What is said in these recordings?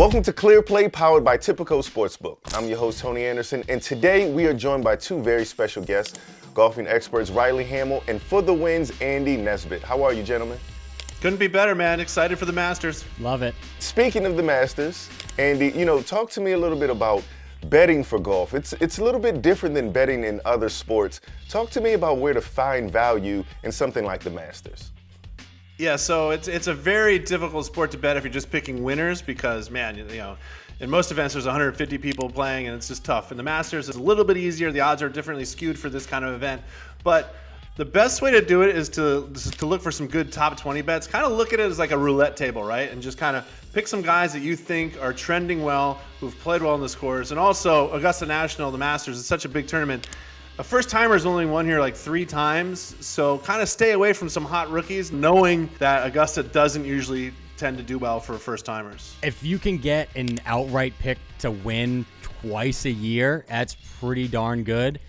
Welcome to Clear Play, powered by Tipico Sportsbook. I'm your host, Tony Anderson, and today we are joined by two very special guests, golfing experts Riley Hamil and For the Wins, Andy Nesbitt. How are you, gentlemen? Couldn't be better, man. Excited for the Masters. Love it. Speaking of the Masters, Andy, talk to me a little bit about betting for golf. It's a little bit different than betting in other sports. Talk to me about where to find value in something like the Masters. Yeah, so it's a very difficult sport to bet if you're just picking winners because, man, in most events there's 150 people playing and it's just tough. In the Masters, it's a little bit easier. The odds are differently skewed for this kind of event. But the best way to do it is to look for some good top 20 bets. Kind of look at it as like a roulette table, right? And just kind of pick some guys that you think are trending well, who've played well in this course. And also, Augusta National, the Masters, is such a big tournament. A first-timer's only won here like 3 times, so kind of stay away from some hot rookies, knowing that Augusta doesn't usually tend to do well for first-timers. If you can get an outright pick to win twice a year, that's pretty darn good.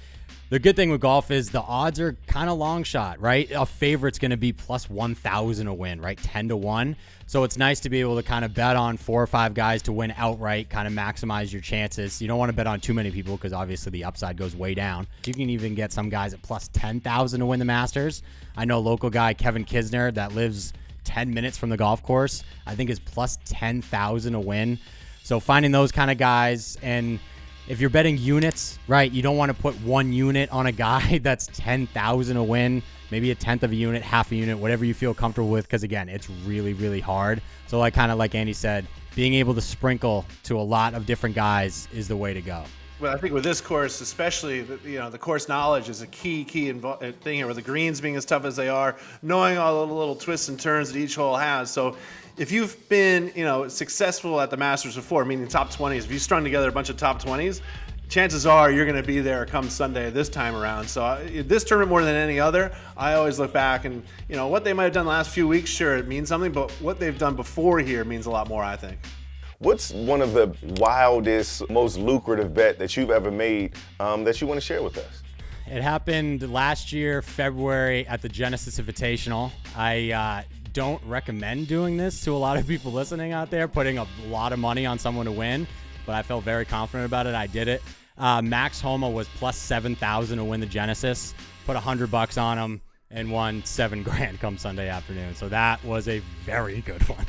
The good thing with golf is the odds are kind of long shot, right? A favorite's going to be plus 1,000 a win, right? 10 to 1. So it's nice to be able to kind of bet on 4 or 5 guys to win outright, kind of maximize your chances. You don't want to bet on too many people because obviously the upside goes way down. You can even get some guys at plus 10,000 to win the Masters. I know a local guy, Kevin Kisner, that lives 10 minutes from the golf course, I think is plus 10,000 a win. So finding those kind of guys, and if you're betting units, right, you don't want to put 1 unit on a guy that's 10,000 a win, maybe a tenth of a unit, half a unit, whatever you feel comfortable with, because again, it's really, really hard. So like Andy said, being able to sprinkle to a lot of different guys is the way to go. Well, I think with this course, especially, the course knowledge is a key thing here, with the greens being as tough as they are, knowing all the little twists and turns that each hole has. So if you've been, successful at the Masters before, meaning top 20s, if you've strung together a bunch of top 20s, chances are you're going to be there come Sunday this time around. So this tournament, more than any other, I always look back and, what they might have done the last few weeks, sure, it means something, but what they've done before here means a lot more, I think. What's one of the wildest, most lucrative bet that you've ever made that you want to share with us? It happened last year, February, at the Genesis Invitational. I don't recommend doing this to a lot of people listening out there, putting a lot of money on someone to win, but I felt very confident about it. I did it. Max Homa was plus 7,000 to win the Genesis, put $100 on him, and won $7,000 come Sunday afternoon. So that was a very good one.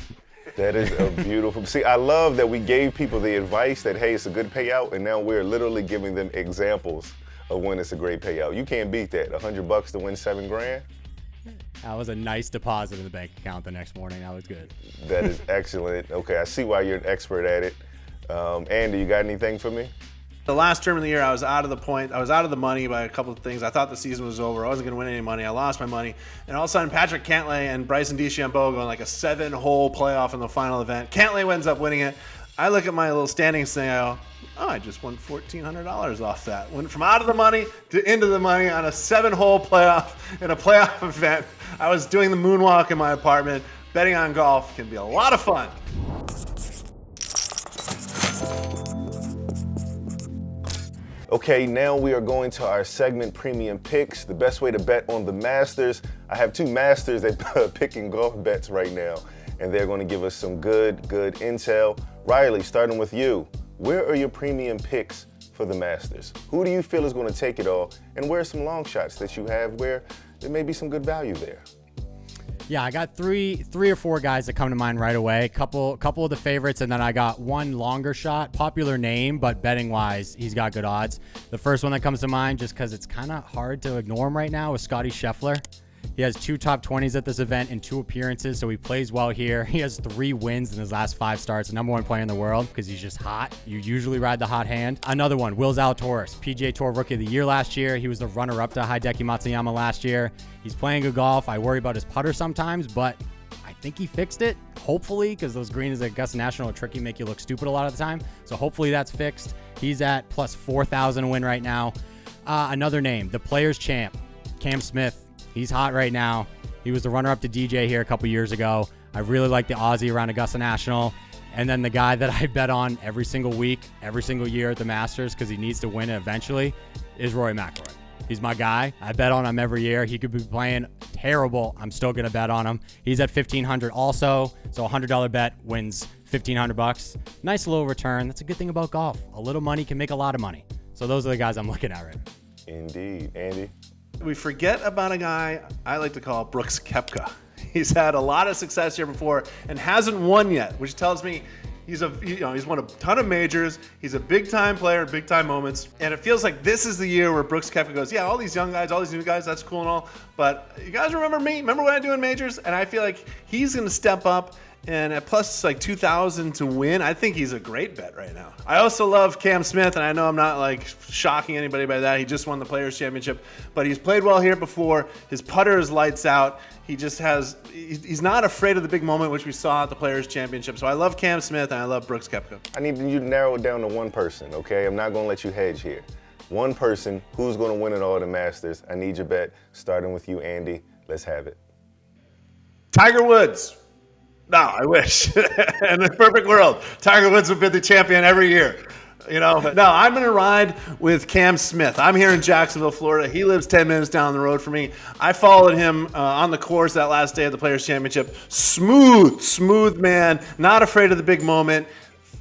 That is a beautiful. See, I love that we gave people the advice that, hey, it's a good payout, and now we're literally giving them examples of when it's a great payout. You can't beat that. $100 to win $7,000. That was a nice deposit in the bank account the next morning. That was good. That is excellent. Okay, I see why you're an expert at it. Andy, you got anything for me? The last term of the year, I was out of the point. I was out of the money by a couple of things. I thought the season was over. I wasn't going to win any money. I lost my money. And all of a sudden, Patrick Cantlay and Bryson DeChambeau go on like a 7-hole playoff in the final event. Cantlay ends up winning it. I look at my little standings thing. I go, I just won $1,400 off that. Went from out of the money to into the money on a 7-hole playoff in a playoff event. I was doing the moonwalk in my apartment. Betting on golf can be a lot of fun. Okay, now we are going to our segment Premium Picks, the best way to bet on the Masters. I have 2 Masters that picking golf bets right now, and they're going to give us some good intel. Riley, starting with you, where are your premium picks for the Masters? Who do you feel is going to take it all, and where are some long shots that you have where there may be some good value there? Yeah, I got three or four guys that come to mind right away. Couple of the favorites, and then I got one longer shot, popular name, but betting wise, he's got good odds. The first one that comes to mind, just because it's kind of hard to ignore him right now, is Scottie Scheffler. He has 2 top 20s at this event in 2 appearances, so he plays well here. He has 3 wins in his last 5 starts, the #1 player in the world, because he's just hot. You usually ride the hot hand. Another one, Will Zalatoris, PGA Tour Rookie of the Year last year. He was the runner-up to Hideki Matsuyama last year. He's playing good golf. I worry about his putter sometimes, but I think he fixed it, hopefully, because those greens at Augusta National are tricky, make you look stupid a lot of the time. So hopefully that's fixed. He's at plus 4,000 to win right now. Another name, the Players Champ, Cam Smith. He's hot right now. He was the runner-up to DJ here a couple years ago. I really like the Aussie around Augusta National. And then the guy that I bet on every single week, every single year at the Masters, because he needs to win it eventually, is Rory McIlroy. He's my guy. I bet on him every year. He could be playing terrible. I'm still going to bet on him. He's at 1,500 also. So a $100 bet wins $1,500 bucks. Nice low return. That's a good thing about golf. A little money can make a lot of money. So those are the guys I'm looking at right now. Indeed. Andy? We forget about a guy I like to call Brooks Koepka. He's had a lot of success here before and hasn't won yet, which tells me he's won a ton of majors. He's a big-time player, big-time moments. And it feels like this is the year where Brooks Koepka goes, yeah, all these young guys, all these new guys, that's cool and all. But you guys remember me? Remember what I do in majors? And I feel like he's going to step up. And at plus like 2,000 to win, I think he's a great bet right now. I also love Cam Smith, and I know I'm not like shocking anybody by that. He just won the Players Championship, but he's played well here before. His putter is lights out. He's not afraid of the big moment, which we saw at the Players Championship. So I love Cam Smith, and I love Brooks Koepka. I need you to narrow it down to one person, okay? I'm not gonna let you hedge here. One person who's gonna win it all at the Masters. I need your bet, starting with you, Andy. Let's have it. Tiger Woods. No, I wish. In a perfect world, Tiger Woods would be the champion every year. No, I'm going to ride with Cam Smith. I'm here in Jacksonville, Florida. He lives 10 minutes down the road from me. I followed him on the course that last day of the Players Championship. Smooth man, not afraid of the big moment.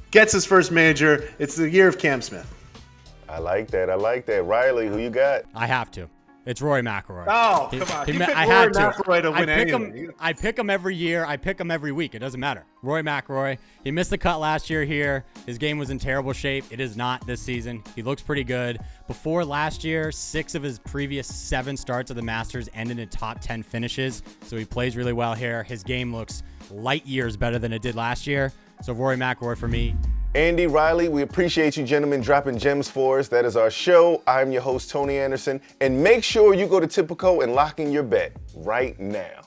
Gets his first major. It's the year of Cam Smith. I like that. Riley, who you got? I have to. It's Rory McIlroy. Oh, come on. You pick I Rory had to. McIlroy to win anything. I pick him every year. I pick him every week. It doesn't matter. Rory McIlroy. He missed the cut last year here. His game was in terrible shape. It is not this season. He looks pretty good. Before last year, 6 of his previous 7 starts of the Masters ended in top 10 finishes. So he plays really well here. His game looks light years better than it did last year. So Rory McIlroy for me. Andy, Riley, we appreciate you gentlemen dropping gems for us. That is our show. I'm your host, Tony Anderson. And make sure you go to Tipico and lock in your bet right now.